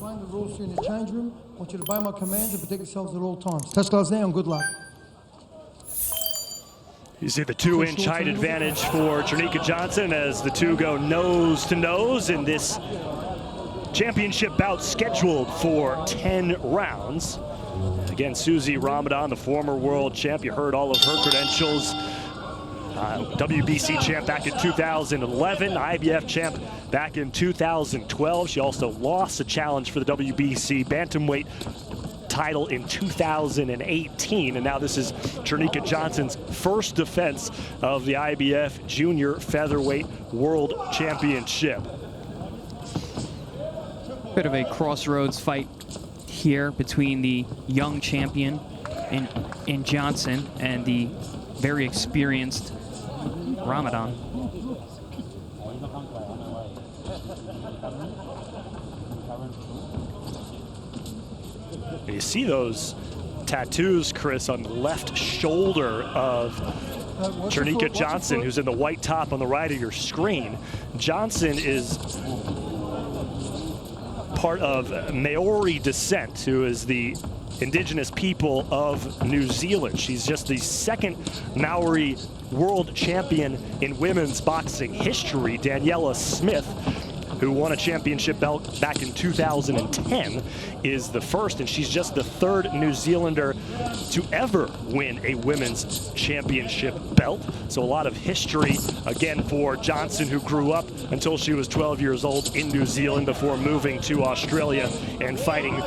Explain the rules in the change room. I want you to obey my commands and protect yourselves at all times. Touch gloves now and good luck. You see the 2-inch height advantage for Cherneka Johnson as the two go nose to nose in this championship bout scheduled for 10 rounds. Again, Susie Ramadan, the former world champ. You heard all of her credentials. WBC champ back in 2011, IBF champ back in 2012. She also lost a challenge for the WBC bantamweight title in 2018, and now this is Cherneka Johnson's first defense of the IBF Junior Featherweight World Championship. Bit of a crossroads fight here between the young champion in Johnson and the very experienced Ramadan. You see those tattoos, Chris, on the left shoulder of Cherneka Johnson, who's in the white top on the right of your screen. Johnson is part of Maori descent, who is the indigenous people of New Zealand. She's just the second Maori world champion in women's boxing history. Daniela Smith, who won a championship belt back in 2010, is the first, and she's just the third New Zealander to ever win a women's championship belt. So a lot of history, again, for Johnson, who grew up until she was 12 years old in New Zealand before moving to Australia and fighting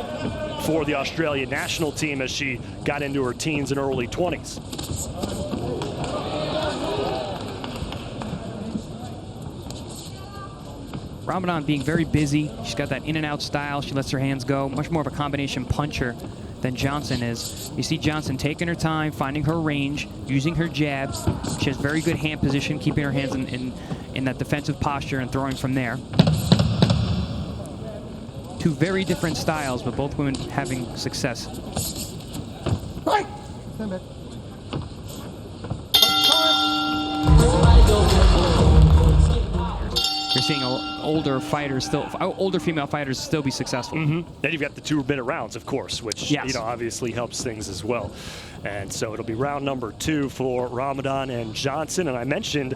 for the Australian national team as she got into her teens and early 20s. Ramadan being very busy. She's got that in and out style. She lets her hands go. Much more of a combination puncher than Johnson is. You see Johnson taking her time, finding her range, using her jabs. She has very good hand position, keeping her hands in that defensive posture and throwing from there. Two very different styles, but both women having success. Right. Stand back. You're seeing older fighters older female fighters still be successful. Mm-hmm. Then you've got the 2-minute rounds, of course, which yes, obviously helps things as well. And so it'll be round number 2 for Ramadan and Johnson. And I mentioned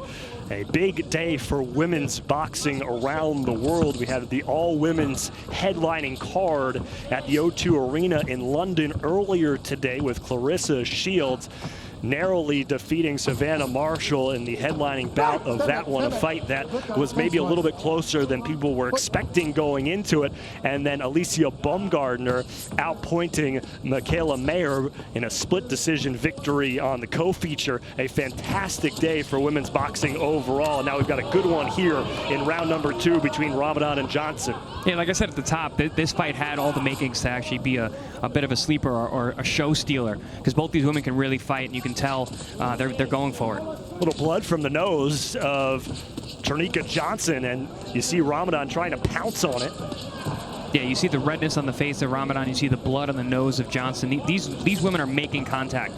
a big day for women's boxing around the world. We had the all-women's headlining card at the O2 Arena in London earlier today with Clarissa Shields narrowly defeating Savannah Marshall in the headlining bout of that one, a fight that was maybe a little bit closer than people were expecting going into it. And then Alicia Baumgardner outpointing Michaela Mayer in a split decision victory on the co-feature. A fantastic day for women's boxing overall. Now we've got a good one here in round number 2 between Ramadan and Johnson. Yeah, like I said at the top, this fight had all the makings to actually be a bit of a sleeper or a show stealer, because both these women can really fight, and you can tell they're going for it. A little blood from the nose of Cherneka Johnson, and you see Ramadan trying to pounce on it. Yeah, you see the redness on the face of Ramadan, you see the blood on the nose of Johnson. These women are making contact.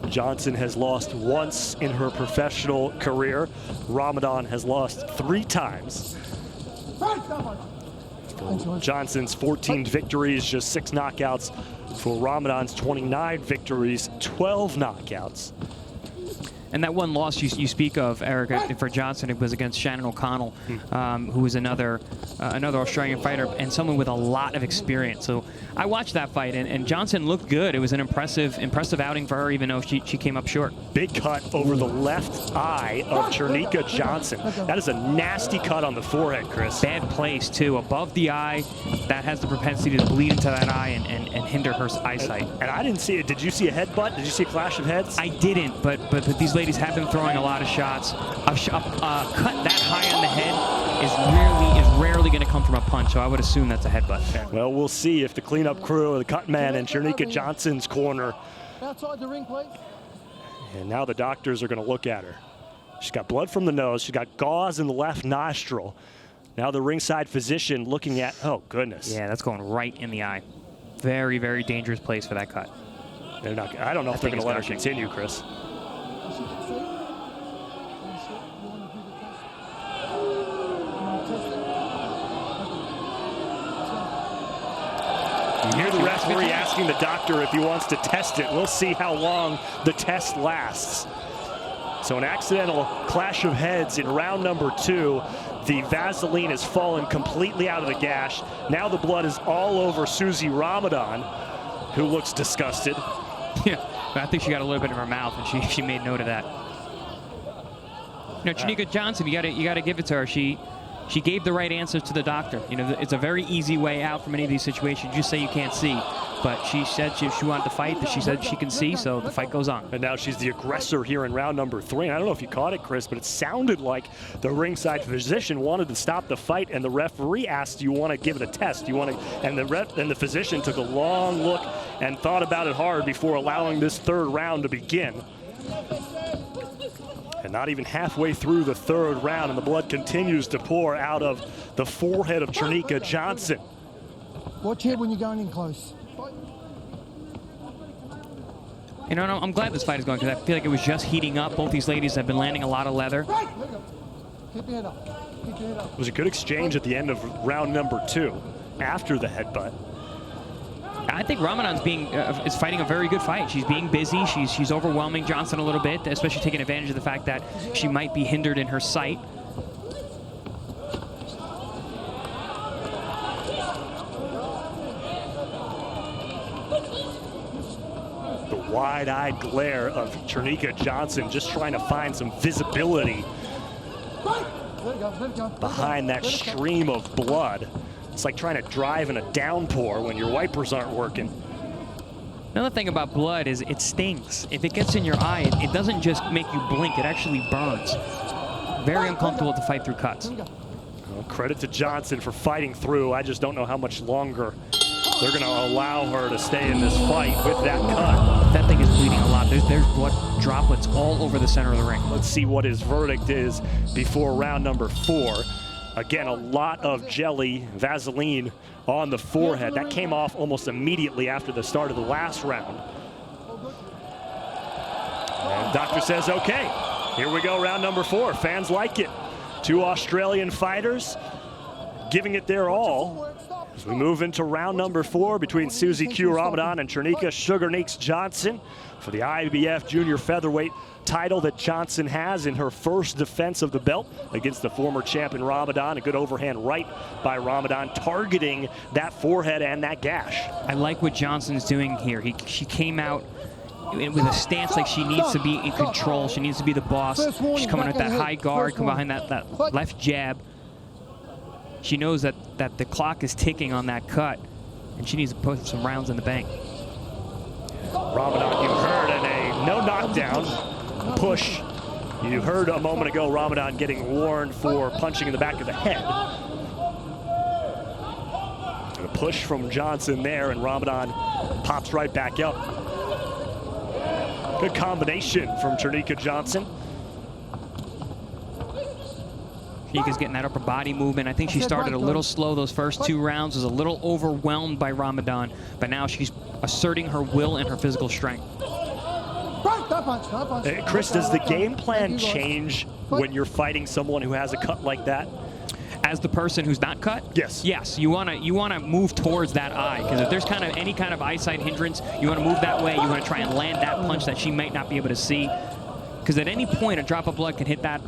Johnson has lost once in her professional career. Ramadan has lost 3 times. For Johnson's 14 victories, just 6 knockouts. For Ramadan's 29 victories, 12 knockouts. And that one loss you speak of, Eric, for Johnson, it was against Shannon O'Connell, who was another Australian fighter and someone with a lot of experience. So I watched that fight, and Johnson looked good. It was an impressive outing for her, even though she came up short. Big cut over the left eye of Cherneka Johnson. That is a nasty cut on the forehead, Chris. Bad place, too. Above the eye, that has the propensity to bleed into that eye and hinder her eyesight. And I didn't see it. Did you see a headbutt? Did you see a clash of heads? I didn't, but these ladies have been throwing a lot of shots. A cut that high on the head is rarely going to come from a punch, so I would assume that's a headbutt. Well, we'll see if the cleanup crew, the cut man in Cherneka Johnson's corner. Outside the ring, please. And now the doctors are going to look at her. She's got blood from the nose. She's got gauze in the left nostril. Now the ringside physician looking at, oh, goodness. Yeah, that's going right in the eye. Very, very dangerous place for that cut. They're not, I don't know if they're going to let her continue, Chris. You hear the referee asking the doctor if he wants to test it. We'll see how long the test lasts. So an accidental clash of heads in round number 2. The Vaseline has fallen completely out of the gash. Now the blood is all over Susie Ramadan, who looks disgusted. Yeah, I think she got a little bit in her mouth, and she made note of that. You know, Cherneka Johnson, you gotta give it to her. She gave the right answers to the doctor. You know, it's a very easy way out from any of these situations. You say you can't see, but she said she wanted to fight, that she said she can see, so the fight goes on. And now she's the aggressor here in round number 3. And I don't know if you caught it, Chris, but it sounded like the ringside physician wanted to stop the fight, and the referee asked, "Do you want to give it a test? Do you want to?" And the physician took a long look and thought about it hard before allowing this 3rd round to begin. And not even halfway through the 3rd round, and the blood continues to pour out of the forehead of Cherneka Johnson. Watch here when you're going in close. You know, I'm glad this fight is going, because I feel like it was just heating up. Both these ladies have been landing a lot of leather. Keep your head up. Keep your head up. It was a good exchange at the end of round number 2 after the headbutt. I think Ramadan's is fighting a very good fight. She's being busy. She's overwhelming Johnson a little bit, especially taking advantage of the fact that she might be hindered in her sight. The wide-eyed glare of Cherneka Johnson, just trying to find some visibility behind that stream of blood. It's like trying to drive in a downpour when your wipers aren't working. Another thing about blood is it stings. If it gets in your eye, it doesn't just make you blink, it actually burns. Very uncomfortable to fight through cuts. Well, credit to Johnson for fighting through. I just don't know how much longer they're going to allow her to stay in this fight with that cut. That thing is bleeding a lot. There's blood droplets all over the center of the ring. Let's see what his verdict is before round number 4. Again, a lot of jelly, Vaseline on the forehead. That came off almost immediately after the start of the last round. And doctor says, okay, here we go, round number 4. Fans like it. 2 Australian fighters giving it their all. As we move into round number 4 between Susie Q. Ramadan and Cherneka Sugar Neekz Johnson for the IBF Junior Featherweight title that Johnson has in her first defense of the belt against the former champion Ramadan. A good overhand right by Ramadan, targeting that forehead and that gash. I like what Johnson's doing here. She came out with a stance like she needs to be in control. She needs to be the boss. She's coming with that high guard, come behind that left jab. She knows that the clock is ticking on that cut, and she needs to put some rounds in the bank. Ramadan, you heard, and a no knockdown push. You heard a moment ago Ramadan getting warned for punching in the back of the head. A push from Johnson there, and Ramadan pops right back up. Good combination from Cherneka Johnson. Cherneka's getting that upper body movement. I think she started a little slow those first 2 rounds, was a little overwhelmed by Ramadan, but now she's asserting her will and her physical strength. Chris, does the game plan change when you're fighting someone who has a cut like that? As the person who's not cut? Yes. Yes, you wanna move towards that eye, because if there's any kind of eyesight hindrance, you wanna move that way. You wanna try and land that punch that she might not be able to see. Because at any point, a drop of blood can hit that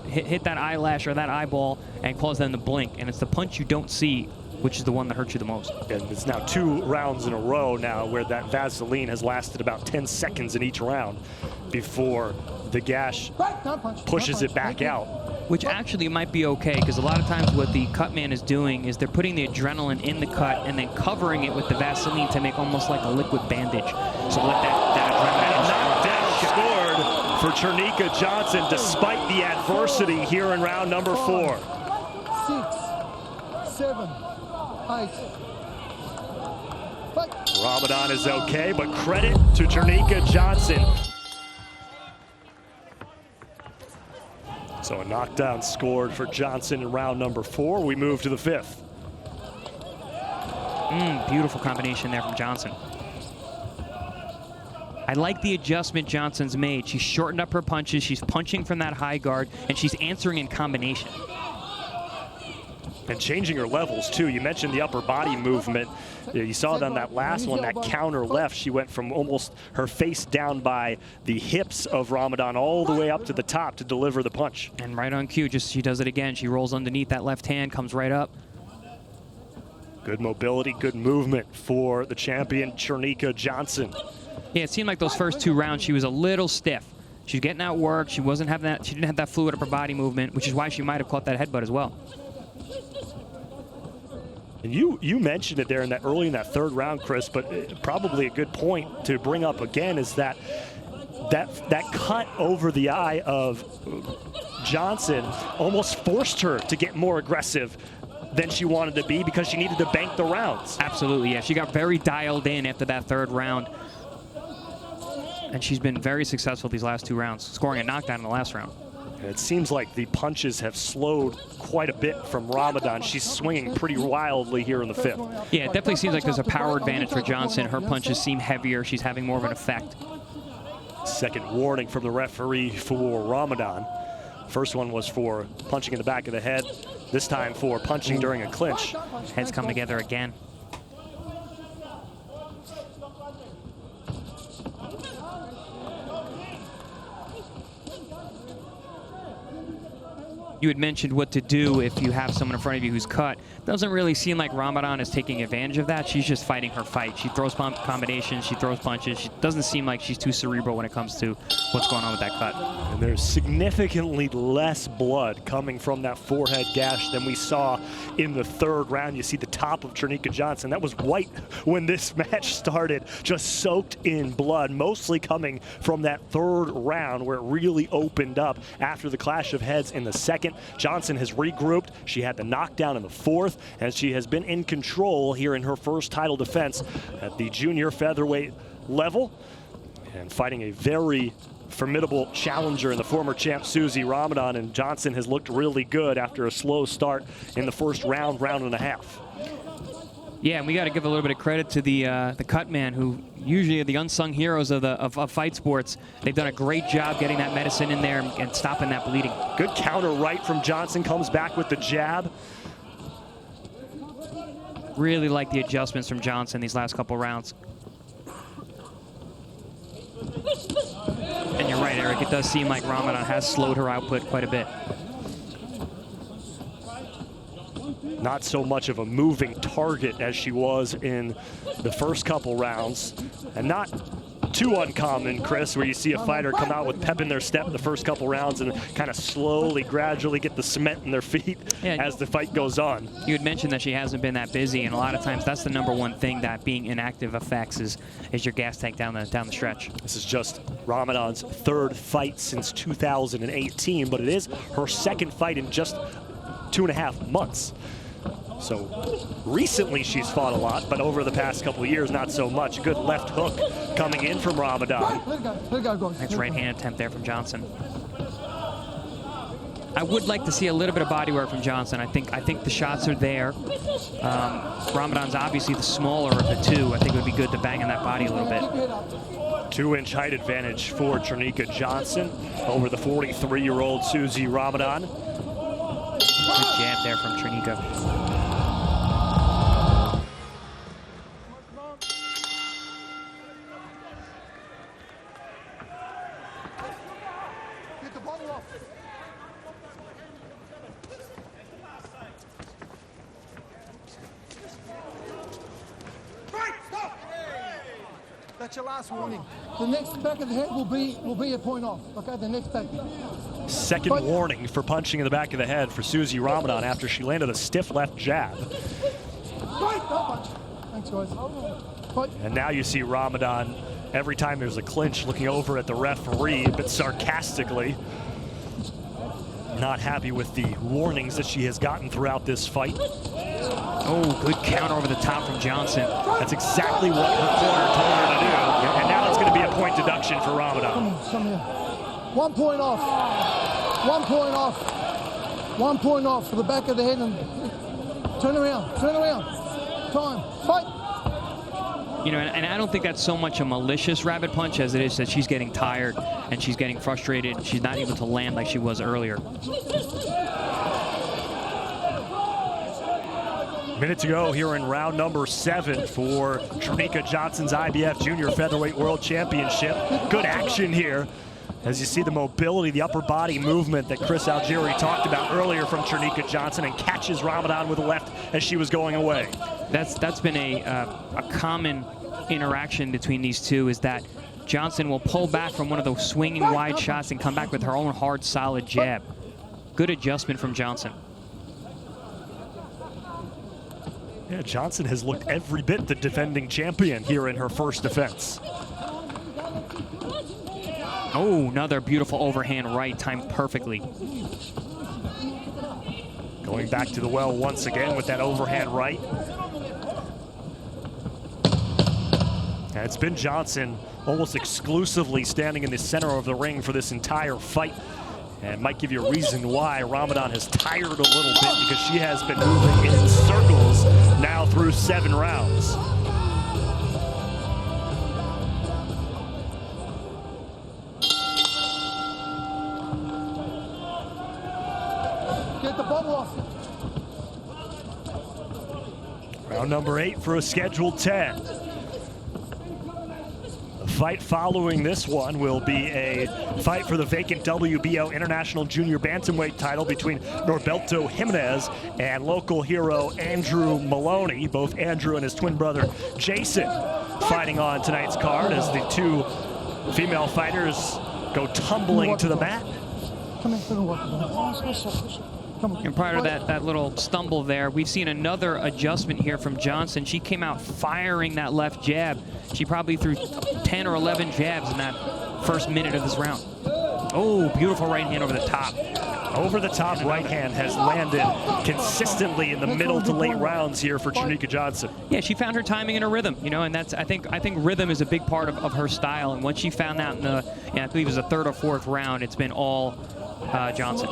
eyelash or that eyeball and cause them to blink. And it's the punch you don't see, which is the one that hurts you the most. And it's now 2 rounds in a row now where that Vaseline has lasted about 10 seconds in each round before the gash pushes it back out. Which actually might be okay, because a lot of times what the cut man is doing is they're putting the adrenaline in the cut and then covering it with the Vaseline to make almost like a liquid bandage. So let that adrenaline... Knockdown scored for Cherneka Johnson despite the adversity here in round number 4. 6, 7, 8. Ramadan is okay, but credit to Cherneka Johnson. So a knockdown scored for Johnson in round number 4. We move to the 5th. Beautiful combination there from Johnson. I like the adjustment Johnson's made. She's shortened up her punches. She's punching from that high guard, and she's answering in combination. And changing her levels, too. You mentioned the upper body movement. You saw it on that last one, that counter left. She went from almost her face down by the hips of Ramadan all the way up to the top to deliver the punch. And right on cue, just she does it again. She rolls underneath that left hand, comes right up. Good mobility, good movement for the champion, Cherneka Johnson. Yeah, it seemed like those first 2 rounds she was a little stiff. She was getting outworked. She wasn't having that. She didn't have that fluid upper body movement, which is why she might have caught that headbutt as well. And you mentioned it there in that early in that 3rd round, Chris, but probably a good point to bring up again is that cut over the eye of Johnson almost forced her to get more aggressive than she wanted to be because she needed to bank the rounds. Absolutely, yeah. She got very dialed in after that 3rd round. And she's been very successful these last 2 rounds, scoring a knockdown in the last round. It seems like the punches have slowed quite a bit from Ramadan. She's swinging pretty wildly here in the 5th. Yeah, it definitely seems like there's a power advantage for Johnson. Her punches seem heavier. She's having more of an effect. Second warning from the referee for Ramadan. First one was for punching in the back of the head. This time for punching during a clinch. Heads come together again. You had mentioned what to do if you have someone in front of you who's cut. Doesn't really seem like Ramadan is taking advantage of that. She's just fighting her fight. She throws combinations, she throws punches. She doesn't seem like she's too cerebral when it comes to what's going on with that cut. And there's significantly less blood coming from that forehead gash than we saw in the 3rd round. You see the top of Cherneka Johnson. That was white when this match started, just soaked in blood, mostly coming from that 3rd round where it really opened up after the clash of heads in the 2nd. Johnson has regrouped. She had the knockdown in the 4th, and she has been in control here in her first title defense at the junior featherweight level and fighting a very formidable challenger in the former champ Susie Ramadan. And Johnson has looked really good after a slow start in the first round and a half. Yeah, and we got to give a little bit of credit to the cut man, who usually are the unsung heroes of fight sports. They've done a great job getting that medicine in there and stopping that bleeding. Good counter right from Johnson, comes back with the jab. Really like the adjustments from Johnson these last couple rounds. And you're right, Eric, it does seem like Ramadan has slowed her output quite a bit. Not so much of a moving target as she was in the first couple rounds. And not too uncommon, Chris, where you see a fighter come out with pep in their step the first couple rounds and kind of slowly, gradually get the cement in their feet as the fight goes on. You had mentioned that she hasn't been that busy, and a lot of times that's the #1 thing that being inactive affects is your gas tank down the stretch. This is just Ramadan's 3rd fight since 2018, but it is her 2nd fight in just 2.5 months. So recently she's fought a lot, but over the past couple of years, not so much. Good left hook coming in from Ramadan. Nice right hand attempt there from Johnson. I would like to see a little bit of body work from Johnson. I think the shots are there. Ramadan's obviously the smaller of the 2. I think it would be good to bang on that body a little bit. 2-inch height advantage for Cherneka Johnson over the 43-year-old Susie Ramadan. Good jab there from Cherneka. That's your last warning. The next back of the head will be a point off. Okay, the next back. Second warning for punching in the back of the head for Susie Ramadan after she landed a stiff left jab. Thanks, guys. And now you see Ramadan, every time there's a clinch, looking over at the referee, but sarcastically. Not happy with the warnings that she has gotten throughout this fight. Oh, good counter over the top from Johnson. That's exactly what her corner told her to do. And now it's going to be a point deduction for Ramadan. Come here. 1 point off. 1 point off. 1 point off for the back of the head and turn around. Turn around. Time. Fight. You know, and I don't think that's so much a malicious rabbit punch as it is that she's getting tired and she's getting frustrated. She's not able to land like she was earlier. Minute to go here in round number 7 for Cherneka Johnson's IBF Junior Featherweight World Championship. Good action here. As you see the mobility, the upper body movement that Chris Algieri talked about earlier from Cherneka Johnson, and catches Ramadan with the left as she was going away. That's been a common interaction between these two, is that Johnson will pull back from one of those swinging wide shots and come back with her own hard, solid jab. Good adjustment from Johnson. Yeah, Johnson has looked every bit the defending champion here in her first defense. Oh, another beautiful overhand right, timed perfectly. Going back to the well once again with that overhand right. And it's been Johnson almost exclusively standing in the center of the ring for this entire fight. And might give you a reason why Ramadan has tired a little bit, because she has been moving in circles now through 7 rounds. Get the bubble off. Round number 8 for a scheduled 10. The fight following this one will be a fight for the vacant WBO International Junior Bantamweight title between Norberto Jimenez and local hero Andrew Maloney. Both Andrew and his twin brother Jason fighting on tonight's card as the 2 female fighters go tumbling to the mat. And prior to that little stumble there, we've seen another adjustment here from Johnson. She came out firing that left jab. She probably threw 10 or 11 jabs in that first minute of this round. Oh, beautiful right hand over the top. Over the top right hand has landed consistently in the middle to late rounds here for Cherneka Johnson. Yeah, she found her timing and her rhythm, you know, and that's I think rhythm is a big part of her style. And once she found that in the, I believe it was the 3rd or 4th round, it's been all Johnson.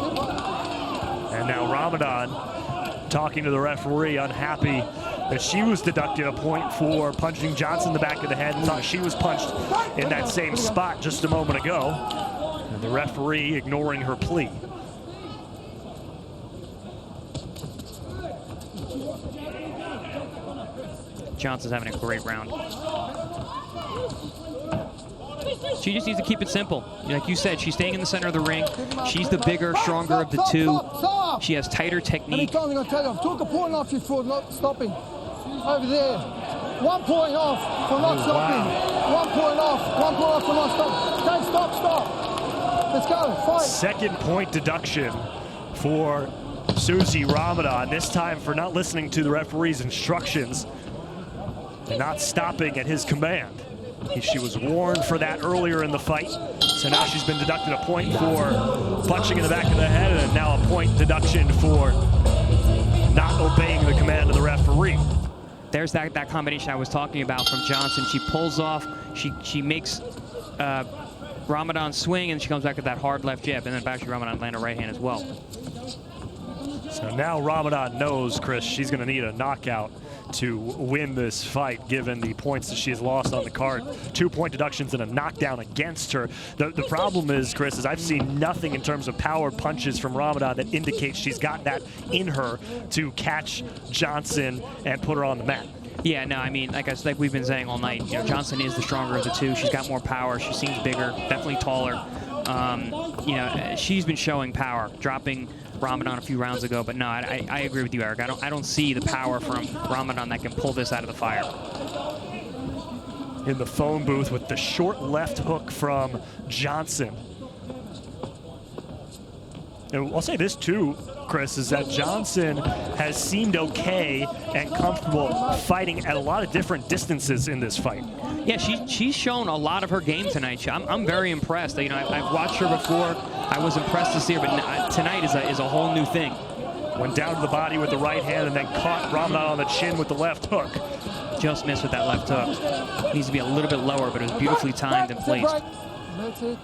And now Ramadan talking to the referee, unhappy that she was deducted a point for punching Johnson in the back of the head, and thought she was punched in that same spot just a moment ago. And the referee ignoring her plea. Johnson's having a great round. She just needs to keep it simple. Like you said, she's staying in the center of the ring. She's the bigger, stronger of the 2. She has tighter technique. I'm going to tell you, I took a point off you for not stopping. Over there. 1 point off for not stopping. Wow. 1 point off. 1 point off for not stopping. Don't stop. Let's go. Fight. Second point deduction for Susie Ramadan, this time for not listening to the referee's instructions and not stopping at his command. She was warned for that earlier in the fight, so now she's been deducted a point for punching in the back of the head, and now a point deduction for not obeying the command of the referee. There's that combination I was talking about from Johnson. She pulls off, she makes Ramadan swing, and she comes back with that hard left jab, and then back to Ramadan land a right hand as well. So now Ramadan knows, Chris, she's going to need a knockout to win this fight, given the points that she has lost on the card. 2 point deductions and a knockdown against her. The problem is, Chris, is I've seen nothing in terms of powered punches from Ramadan that indicates she's got that in her to catch Johnson and put her on the mat. Yeah, no, I mean, like we've been saying all night, you know, Johnson is the stronger of the 2. She's got more power. She seems bigger, definitely taller. You know, she's been showing power, dropping Ramadan a few rounds ago, but no, I agree with you, Eric. I don't see the power from Ramadan that can pull this out of the fire. In the phone booth with the short left hook from Johnson. And I'll say this too, Chris, is that Johnson has seemed okay and comfortable fighting at a lot of different distances in this fight. Yeah, she's shown a lot of her game tonight. I'm very impressed. You know, I've watched her before. I was impressed to see her, but tonight is a whole new thing. Went down to the body with the right hand and then caught Ramadan on the chin with the left hook. Just missed with that left hook. Needs to be a little bit lower, but it was beautifully timed and placed. That's it.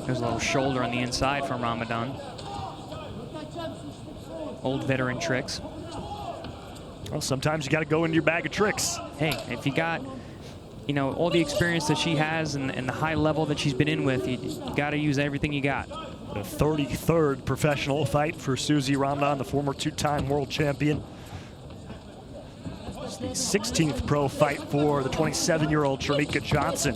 There's a little shoulder on the inside from Ramadan. Old veteran tricks. Well, sometimes you got to go into your bag of tricks. Hey, if you got, you know, all the experience that she has and the high level that she's been in with, you got to use everything you got. The 33rd professional fight for Susie Ramadan, the former two-time world champion. It's the 16th pro fight for the 27-year-old Cherneka Johnson.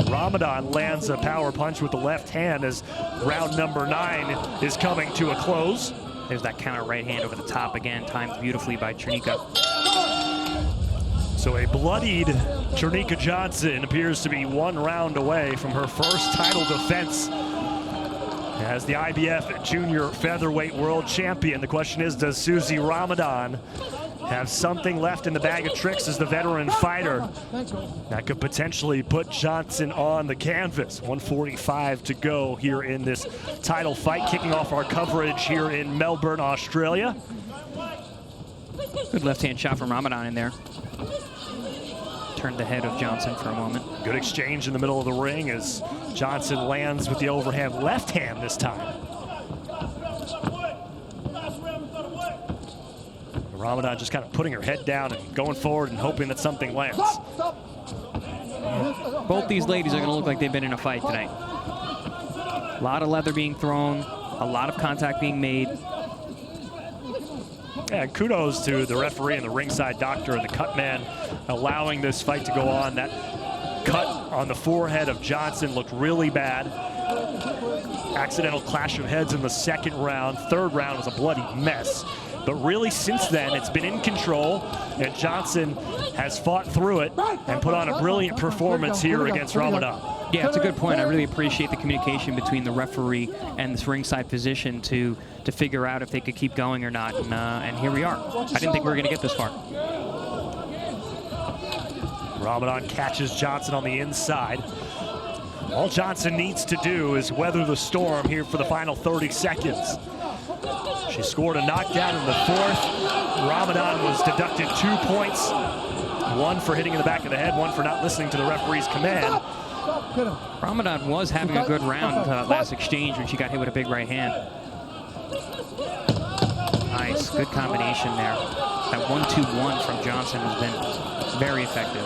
Ramadan lands a power punch with the left hand as round number 9 is coming to a close. There's that counter right hand over the top again, timed beautifully by Cherneka. So a bloodied Cherneka Johnson appears to be 1 round away from her first title defense as the IBF Junior Featherweight World Champion. The question is, does Susie Ramadan have something left in the bag of tricks as the veteran fighter that could potentially put Johnson on the canvas? 1:45 to go here in this title fight, kicking off our coverage here in Melbourne, Australia. Good left-hand shot from Ramadan in there. Turned the head of Johnson for a moment. Good exchange in the middle of the ring as Johnson lands with the overhand left hand this time. Ramadan just kind of putting her head down and going forward and hoping that something lands. Both these ladies are going to look like they've been in a fight tonight. A lot of leather being thrown, a lot of contact being made. Yeah, kudos to the referee and the ringside doctor and the cut man allowing this fight to go on. That cut on the forehead of Johnson looked really bad. Accidental clash of heads in the second round. Third round was a bloody mess. But really, since then, it's been in control, and Johnson has fought through it and put on a brilliant performance here against Ramadan. Yeah, it's a good point. I really appreciate the communication between the referee and this ringside position to figure out if they could keep going or not, and here we are. I didn't think we were going to get this far. Ramadan catches Johnson on the inside. All Johnson needs to do is weather the storm here for the final 30 seconds. She scored a knockdown in the 4th. Ramadan was deducted 2 points. 1 for hitting in the back of the head, 1 for not listening to the referee's command. Ramadan was having a good round last exchange when she got hit with a big right hand. Nice, good combination there. That 1-2-1 from Johnson has been very effective.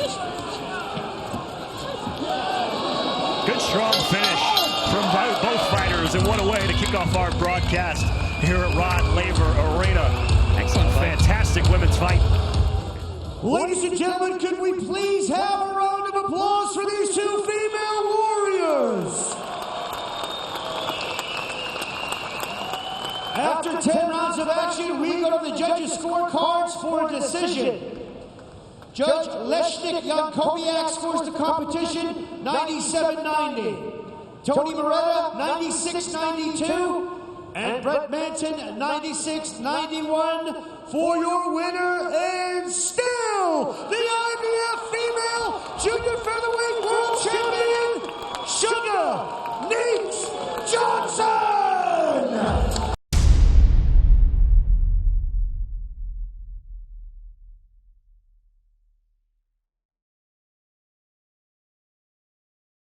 Good strong finish from both fighters, and what a way to kick off our broadcast here at Rod Laver Arena. Excellent fight. Fantastic women's fight. Ladies and gentlemen, could we please have a round of applause for these 2 female warriors? After 10 rounds of action, we go to the judges' scorecards for a decision. Judge Lesznik Jankowiak scores the competition 97-90. Tony Moretta 96-92. And Brett Manton 96-91 for your winner, and still the